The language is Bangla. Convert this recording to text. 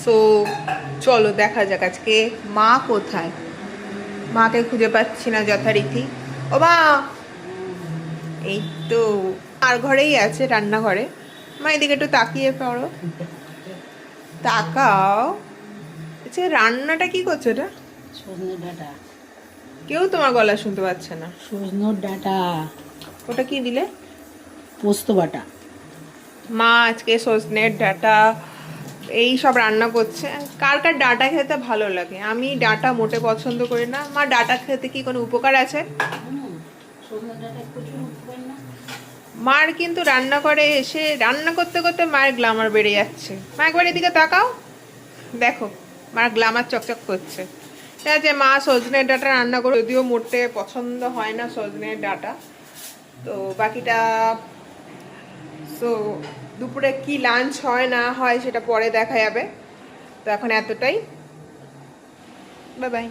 সো চলো দেখা যাক আজকে মা কোথায়। মাকে খুঁজে পাচ্ছি না যথারীতি। ও মা, এই তো আর ঘরেই আছে, রান্নাঘরে। মা এদিকে একটু তাকিয়ে পড়ো, তাকাও। আচ্ছা রান্নাটা কি করছো এটা? সজনে ডাঁটা। কেউ তোমার গলা শুনতে পাচ্ছে না। সজনের ডাঁটা। ওটা কি দিলে? পোস্ত বাটা। মা আজকে সজনের ডাঁটা এই সব রান্না করছে। কার কার ডাঁটা খেতে ভালো লাগে? আমি ডাঁটা মোটে পছন্দ করি না। মা ডাঁটা খেতে কি কোনো উপকার আছে? সজনের ডাঁটা প্রচুর উপকার না? মার কিন্তু রান্না করে এসে রান্না করতে করতে মায়ের গ্ল্যামার বেড়ে যাচ্ছে। মা একবার এদিকে তাকাও, দেখো মার গ্ল্যামার চকচক করছে। ঠিক আছে, মা সজনের ডাঁটা রান্না করে, যদিও মোটে পছন্দ হয় না সজনের ডাঁটা। তো বাকিটা সো দুপুরে কি লাঞ্চ হয় না হয় সেটা পরে দেখা যাবে। তো এখন এতটাই, বাই বাই।